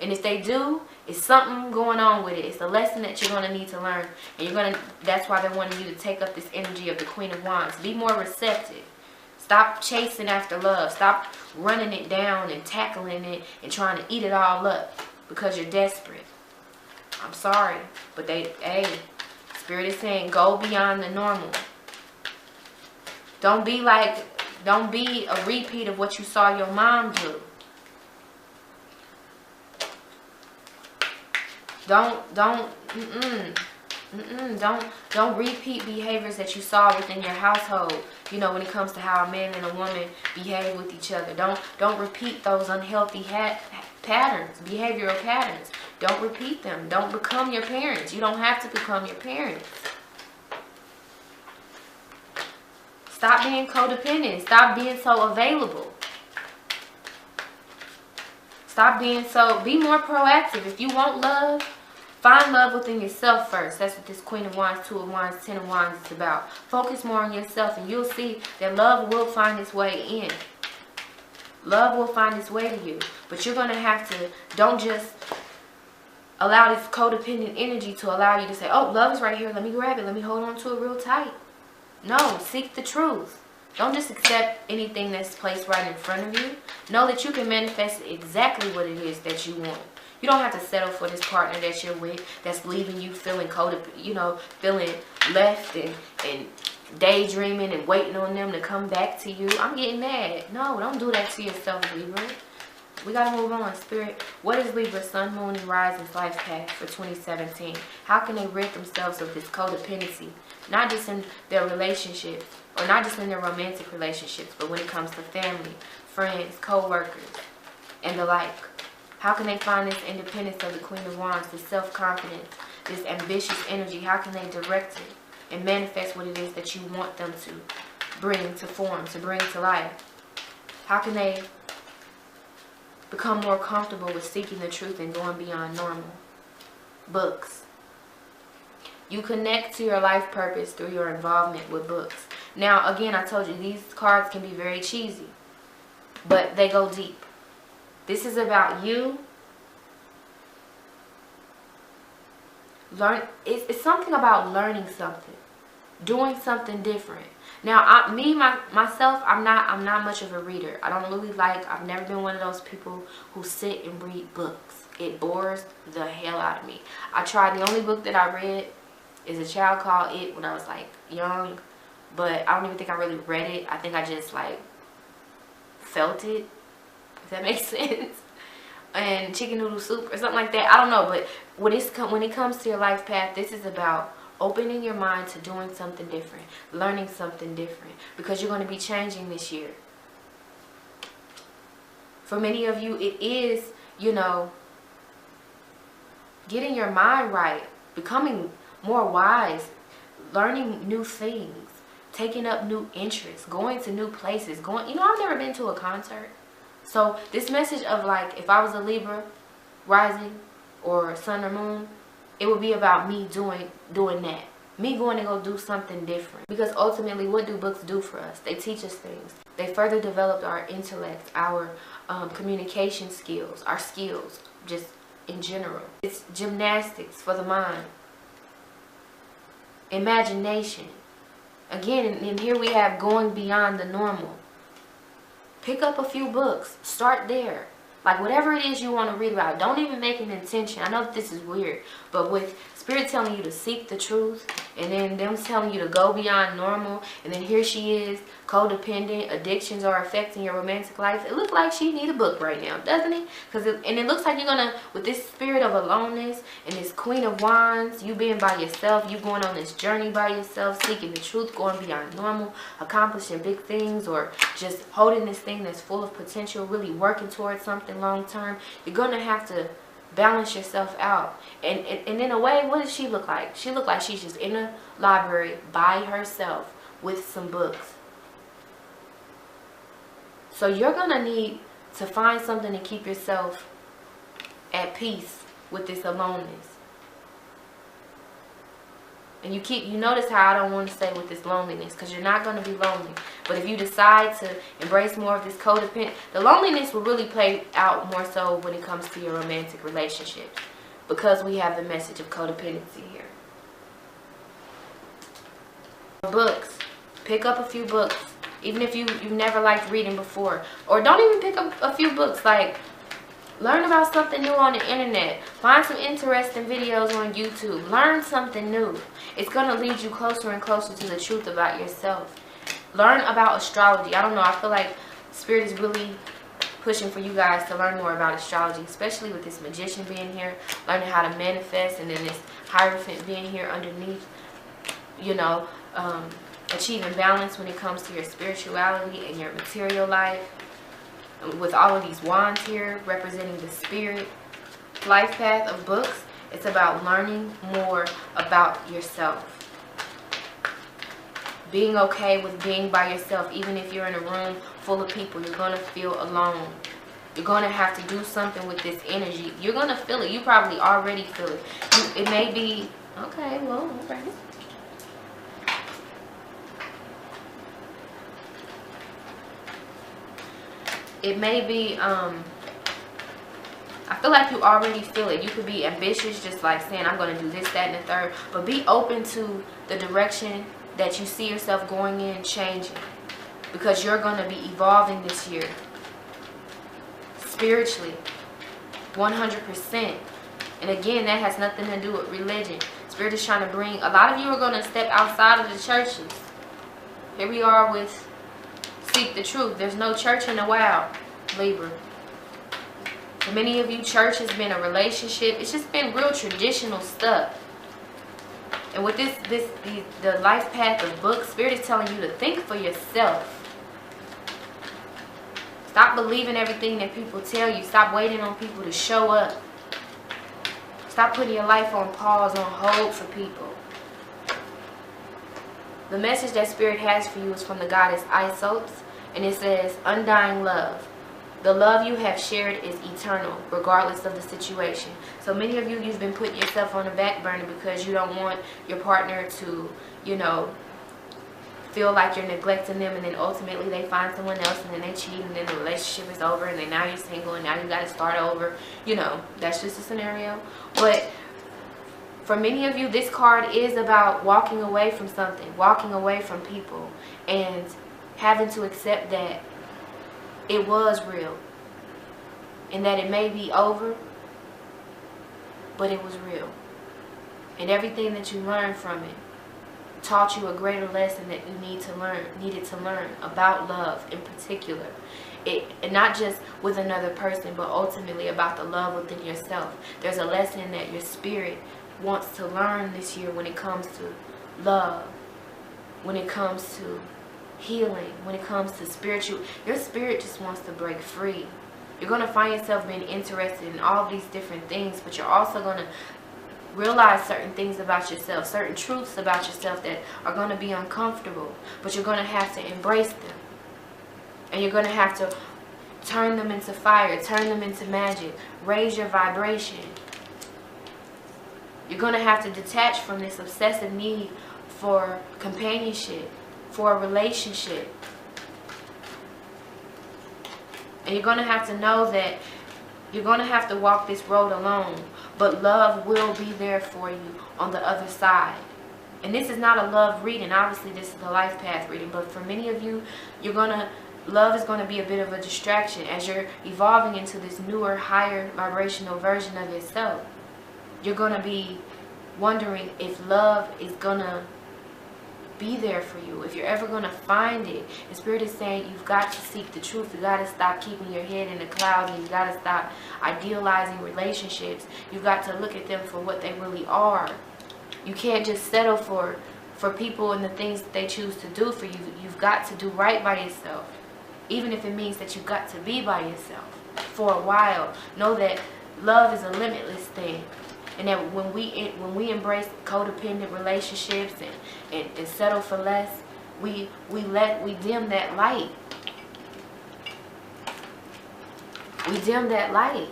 A: And if they do, it's something going on with it. It's a lesson that you're going to need to learn. And that's why they're wanting you to take up this energy of the Queen of Wands. Be more receptive. Stop chasing after love. Stop running it down and tackling it and trying to eat it all up because you're desperate. I'm sorry, but Spirit is saying, go beyond the normal. Don't be a repeat of what you saw your mom do. Don't repeat behaviors that you saw within your household. When it comes to how a man and a woman behave with each other. Don't repeat those unhealthy patterns, behavioral patterns. Don't repeat them. Don't become your parents. You don't have to become your parents. Stop being codependent. Stop being so available. Be more proactive. If you want love, find love within yourself first. That's what this Queen of Wands, Two of Wands, Ten of Wands is about. Focus more on yourself and you'll see that love will find its way in. Love will find its way to you. But you're going to have to, don't just allow this codependent energy to allow you to say, oh, love is right here. Let me grab it. Let me hold on to it real tight. No, seek the truth. Don't just accept anything that's placed right in front of you. Know that you can manifest exactly what it is that you want. You don't have to settle for this partner that you're with that's leaving you feeling feeling left and daydreaming and waiting on them to come back to you. I'm getting mad. No, don't do that to yourself, Libra. We got to move on, Spirit. What is Libra, Sun, Moon, and Rising's life path for 2017? How can they rid themselves of this codependency? Not just in their relationships, or not just in their romantic relationships, but when it comes to family, friends, co-workers, and the like. How can they find this independence of the Queen of Wands, this self-confidence, this ambitious energy? How can they direct it and manifest what it is that you want them to bring to form, to bring to life? How can they become more comfortable with seeking the truth and going beyond normal? Books. You connect to your life purpose through your involvement with books. Now, again, I told you these cards can be very cheesy, but they go deep. This is about you. It's something about learning something, doing something different. Now, myself, I'm not much of a reader. I don't really I've never been one of those people who sit and read books. It bores the hell out of me. I tried. The only book that I read is A Child Called It when I was like young, but I don't even think I really read it. I think I just like felt it, if that makes sense. And Chicken Noodle Soup or something like that. I don't know, but when it comes to your life path, this is about opening your mind to doing something different, learning something different, because you're going to be changing this year. For many of you, it is, you know, getting your mind right, becoming more wise, learning new things, taking up new interests, going to new places, I've never been to a concert. So this message of like, if I was a Libra rising or sun or moon, it would be about me doing that. Me going to go do something different. Because ultimately, what do books do for us? They teach us things. They further developed our intellect, our communication skills, our skills, just in general. It's gymnastics for the mind. Imagination. Again, and here we have going beyond the normal. Pick up a few books. Start there. Like whatever it is you want to read about, don't even make an intention. I know that this is weird, but with Spirit telling you to seek the truth, and then them telling you to go beyond normal, and then here she is, codependent, addictions are affecting your romantic life. It looks like she need a book right now, doesn't it? And it looks like you're gonna, with this spirit of aloneness and this Queen of Wands, you being by yourself, you going on this journey by yourself, seeking the truth, going beyond normal, accomplishing big things, or just holding this thing that's full of potential, really working towards something long term. You're gonna have to balance yourself out. And in a way, what does she look like? She look like she's just in a library by herself with some books. So you're gonna need to find something to keep yourself at peace with this aloneness. And you notice how I don't want to stay with this loneliness, because you're not going to be lonely. But if you decide to embrace more of this codependent, the loneliness will really play out more so when it comes to your romantic relationships, because we have the message of codependency here. Books. Pick up a few books. Even if you've never liked reading before. Or don't even pick up a few books. Like, learn about something new on the internet. Find some interesting videos on YouTube. Learn something new. It's going to lead you closer and closer to the truth about yourself. Learn about astrology. I don't know. I feel like Spirit is really pushing for you guys to learn more about astrology, especially with this Magician being here, learning how to manifest, and then this Hierophant being here underneath, achieving balance when it comes to your spirituality and your material life. With all of these wands here representing the spirit life path of books, it's about learning more about yourself. Being okay with being by yourself. Even if you're in a room full of people, you're going to feel alone. You're going to have to do something with this energy. You're going to feel it. You probably already feel it. It may be, okay, well, okay. It may be, I feel like you already feel it. You could be ambitious, just like saying, I'm going to do this, that, and the third. But be open to the direction that you see yourself going in, changing. Because you're going to be evolving this year. Spiritually. 100%. And again, that has nothing to do with religion. Spirit is trying to bring, a lot of you are going to step outside of the churches. Here we are with Seek the Truth. There's no church in a while, Libra. For many of you, church has been a relationship. It's just been real traditional stuff. And with the life path of books, Spirit is telling you to think for yourself. Stop believing everything that people tell you. Stop waiting on people to show up. Stop putting your life on pause, on hold for people. The message that Spirit has for you is from the goddess Isolde, and it says, undying love. The love you have shared is eternal, regardless of the situation. So many of you, you've been putting yourself on the back burner because you don't want your partner to, feel feel like you're neglecting them, and then ultimately they find someone else, and then they cheat, and then the relationship is over, and then now you're single, and now you got to start over. You know, that's just a scenario. But for many of you, this card is about walking away from something, walking away from people, and having to accept that it was real, and that it may be over, but it was real. And everything that you learned from it taught you a greater lesson that you needed to learn about love in particular. And not just with another person, but ultimately about the love within yourself. There's a lesson that your spirit wants to learn this year when it comes to love, when it comes to healing, when it comes to spiritual. Your spirit just wants to break free. You're going to find yourself being interested in all these different things, but you're also going to realize certain things about yourself, certain truths about yourself that are going to be uncomfortable, but you're going to have to embrace them. And you're going to have to turn them into fire, turn them into magic, raise your vibration. You're going to have to detach from this obsessive need for companionship, for a relationship. And you're going to have to know that you're going to have to walk this road alone, but love will be there for you on the other side. And this is not a love reading. Obviously, this is the life path reading. But for many of you, love is going to be a bit of a distraction as you're evolving into this newer, higher vibrational version of yourself. You're going to be wondering if love is going to be there for you, if you're ever going to find it. And Spirit is saying you've got to seek the truth. You got to stop keeping your head in the clouds, and you got to stop idealizing relationships. You've got to look at them for what they really are. You can't just settle for people and the things that they choose to do for you. You've got to do right by yourself, even if it means that you've got to be by yourself for a while. Know that love is a limitless thing. And that when we embrace codependent relationships and settle for less, we dim that light. We dim that light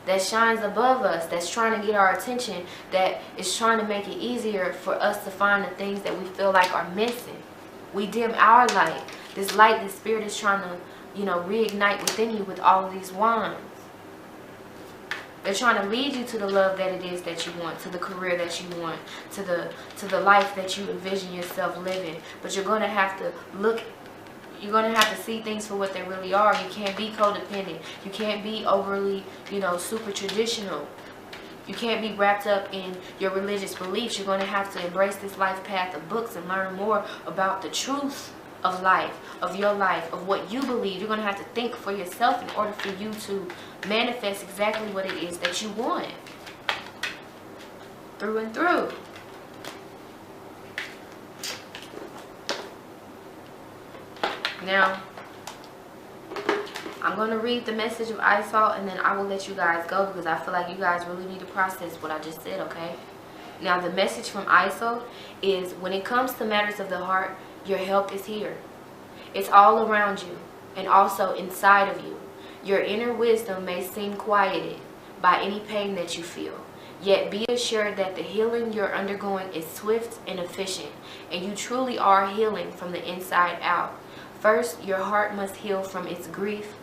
A: that shines above us, that's trying to get our attention, that is trying to make it easier for us to find the things that we feel like are missing. We dim our light. This light, this Spirit is trying to, reignite within you with all of these wands. They're trying to lead you to the love that it is that you want, to the career that you want, to the life that you envision yourself living. But you're going to have to you're going to have to see things for what they really are. You can't be codependent. You can't be overly, super traditional. You can't be wrapped up in your religious beliefs. You're going to have to embrace this life path of books and learn more about the truth of life, of your life, of what you believe. You're going to have to think for yourself in order for you to manifest exactly what it is that you want. Through and through. Now, I'm going to read the message of Isol, and then I will let you guys go because I feel like you guys really need to process what I just said, okay? Now, the message from Isol is, when it comes to matters of the heart, your help is here. It's all around you and also inside of you. Your inner wisdom may seem quieted by any pain that you feel. Yet be assured that the healing you're undergoing is swift and efficient, and you truly are healing from the inside out. First, your heart must heal from its grief,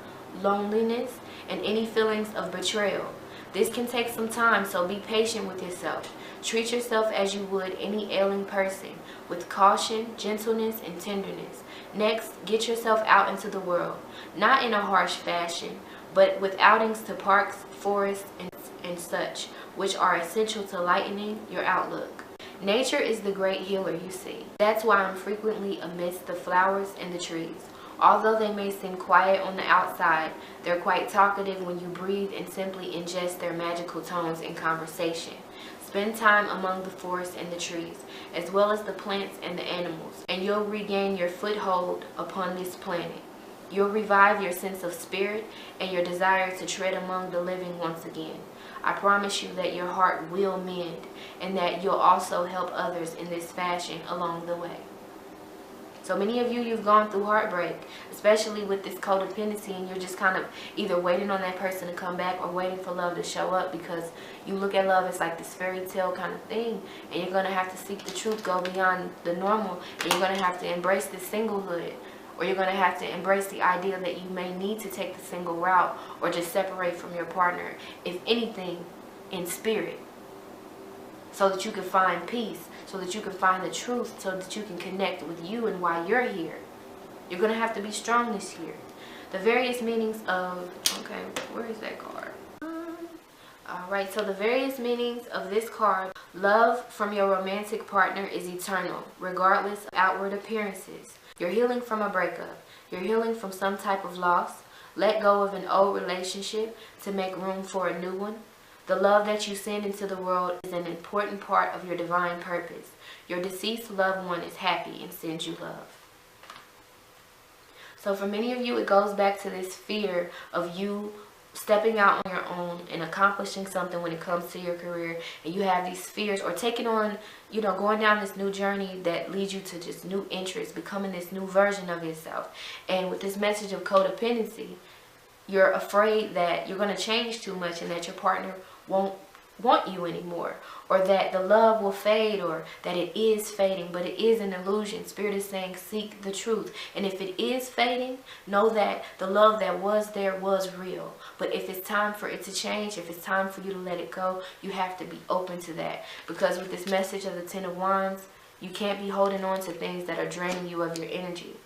A: loneliness, and any feelings of betrayal. This can take some time, so be patient with yourself. Treat yourself as you would any ailing person, with caution, gentleness, and tenderness. Next, get yourself out into the world, not in a harsh fashion, but with outings to parks, forests, and such, which are essential to lightening your outlook. Nature is the great healer, you see. That's why I'm frequently amidst the flowers and the trees. Although they may seem quiet on the outside, they're quite talkative when you breathe and simply ingest their magical tones in conversation. Spend time among the forest and the trees, as well as the plants and the animals, and you'll regain your foothold upon this planet. You'll revive your sense of spirit and your desire to tread among the living once again. I promise you that your heart will mend, and that you'll also help others in this fashion along the way. So many of you, you've gone through heartbreak, especially with this codependency, and you're just kind of either waiting on that person to come back or waiting for love to show up, because you look at love as like this fairy tale kind of thing, and you're going to have to seek the truth, go beyond the normal, and you're going to have to embrace this singlehood, or you're going to have to embrace the idea that you may need to take the single route or just separate from your partner, if anything, in spirit, so that you can find peace, so that you can find the truth, so that you can connect with you and why you're here. You're going to have to be strong this year. The various meanings of, okay, where is that card? Alright, so the various meanings of this card: love from your romantic partner is eternal, regardless of outward appearances. You're healing from a breakup. You're healing from some type of loss. Let go of an old relationship to make room for a new one. The love that you send into the world is an important part of your divine purpose. Your deceased loved one is happy and sends you love. So for many of you, it goes back to this fear of you stepping out on your own and accomplishing something when it comes to your career, and you have these fears, or taking on, you know, going down this new journey that leads you to just new interests, becoming this new version of yourself. And with this message of codependency, you're afraid that you're going to change too much and that your partner won't want you anymore, or that the love will fade, or that it is fading, but it is an illusion. Spirit is saying seek the truth. And if it is fading, know that the love that was there was real. But if it's time for it to change, if it's time for you to let it go, you have to be open to that. Because with this message of the Ten of Wands, you can't be holding on to things that are draining you of your energy.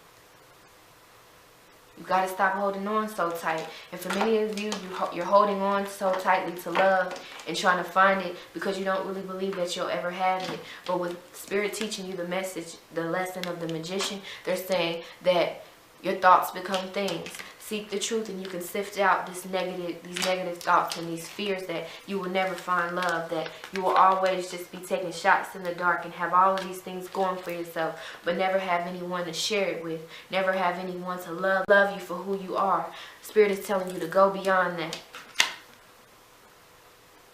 A: You got to stop holding on so tight. And for many of you, you're holding on so tightly to love and trying to find it because you don't really believe that you'll ever have it. But with Spirit teaching you the message, the lesson of the magician, they're saying that your thoughts become things. Seek the truth, and you can sift out these negative thoughts and these fears that you will never find love, that you will always just be taking shots in the dark and have all of these things going for yourself, but never have anyone to share it with, never have anyone to love you for who you are. Spirit is telling you to go beyond that.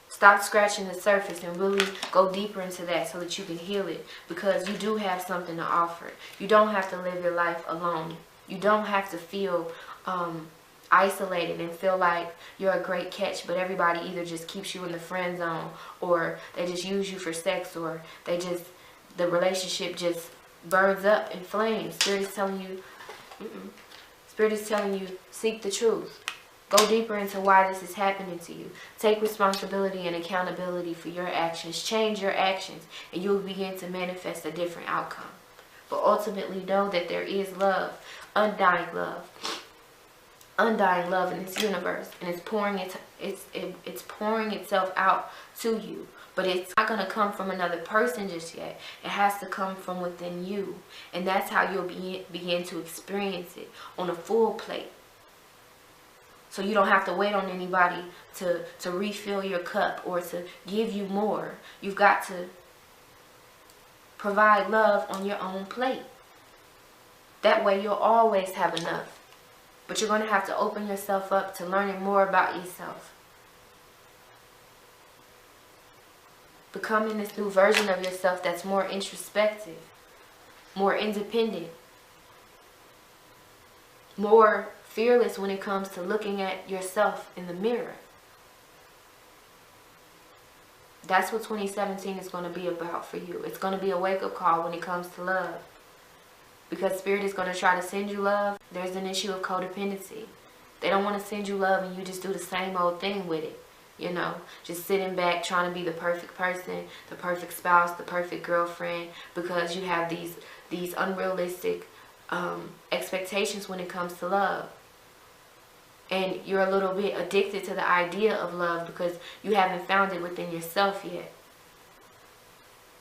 A: Stop scratching the surface and really go deeper into that so that you can heal it, because you do have something to offer. You don't have to live your life alone. You don't have to feel isolated and feel like you're a great catch, but everybody either just keeps you in the friend zone, or they just use you for sex, or the relationship just burns up in flames. Spirit is telling you, Spirit is telling you, seek the truth. Go deeper into why this is happening to you. Take responsibility and accountability for your actions. Change your actions, and you'll begin to manifest a different outcome. But ultimately, know that there is love, undying love in this universe, and it's pouring itself out to you. But it's not going to come from another person just yet. It has to come from within you, and that's how you'll begin to experience it on a full plate. So you don't have to wait on anybody to refill your cup or to give you more. You've got to provide love on your own plate. That way you'll always have enough. But you're going to have to open yourself up to learning more about yourself. Becoming this new version of yourself that's more introspective, more independent, more fearless when it comes to looking at yourself in the mirror. That's what 2017 is going to be about for you. It's going to be a wake-up call when it comes to love. Because Spirit is going to try to send you love. There's an issue of codependency. They don't want to send you love and you just do the same old thing with it. You know, just sitting back trying to be the perfect person, the perfect spouse, the perfect girlfriend, because you have these unrealistic expectations when it comes to love. And you're a little bit addicted to the idea of love because you haven't found it within yourself yet.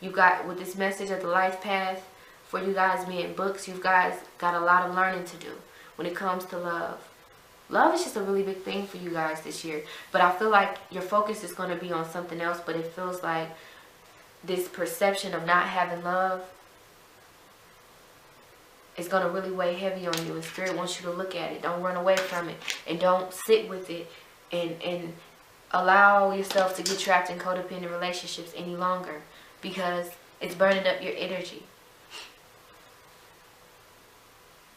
A: You got, with this message of the life path, for you guys being books, you guys got a lot of learning to do when it comes to love. Love is just a really big thing for you guys this year. But I feel like your focus is going to be on something else, but it feels like this perception of not having love is going to really weigh heavy on you. And Spirit wants you to look at it. Don't run away from it. And don't sit with it and allow yourself to get trapped in codependent relationships any longer, because it's burning up your energy.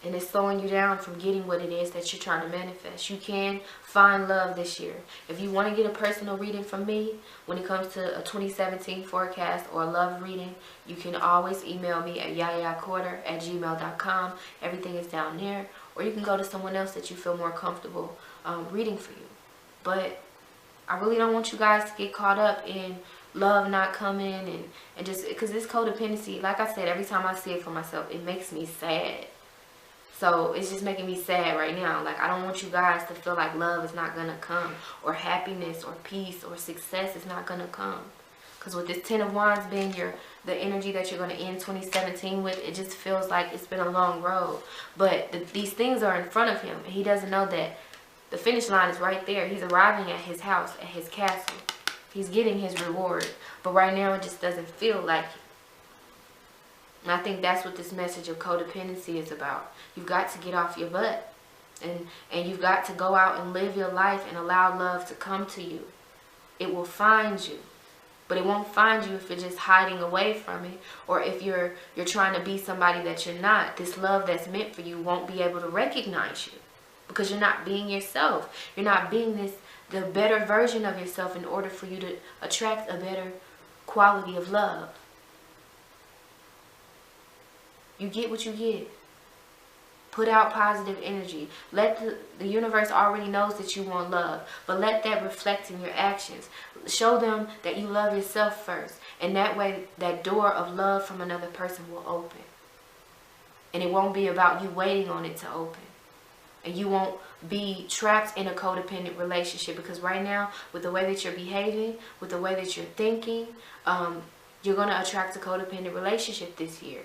A: And it's slowing you down from getting what it is that you're trying to manifest. You can find love this year. If you want to get a personal reading from me when it comes to a 2017 forecast or a love reading, you can always email me at yayaquarter@gmail.com. Everything is down there. Or you can go to someone else that you feel more comfortable reading for you. But I really don't want you guys to get caught up in love not coming and just because this codependency, like I said, every time I see it for myself, it makes me sad. So it's just making me sad right now. Like, I don't want you guys to feel like love is not going to come, or happiness or peace or success is not going to come. Because with this 10 of Wands being the energy that you're going to end 2017 with, it just feels like it's been a long road. But these things are in front of him, and he doesn't know that the finish line is right there. He's arriving at his house, at his castle. He's getting his reward. But right now, it just doesn't feel like it. And I think that's what this message of codependency is about. You've got to get off your butt. And you've got to go out and live your life and allow love to come to you. It will find you. But it won't find you if you're just hiding away from it. Or if you're trying to be somebody that you're not. This love that's meant for you won't be able to recognize you. Because you're not being yourself. You're not being the better version of yourself in order for you to attract a better quality of love. You get what you get. Put out positive energy. Let the universe already knows that you want love. But let that reflect in your actions. Show them that you love yourself first. And that way, that door of love from another person will open. And it won't be about you waiting on it to open. And you won't be trapped in a codependent relationship. Because right now, with the way that you're behaving, with the way that you're thinking, you're going to attract a codependent relationship this year.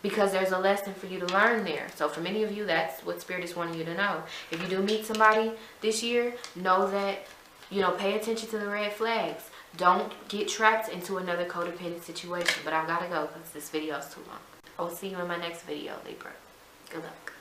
A: Because there's a lesson for you to learn there. So for many of you, that's what Spirit is wanting you to know. If you do meet somebody this year, know that, pay attention to the red flags. Don't get trapped into another codependent situation. But I've got to go because this video is too long. I will see you in my next video, Libra. Good luck.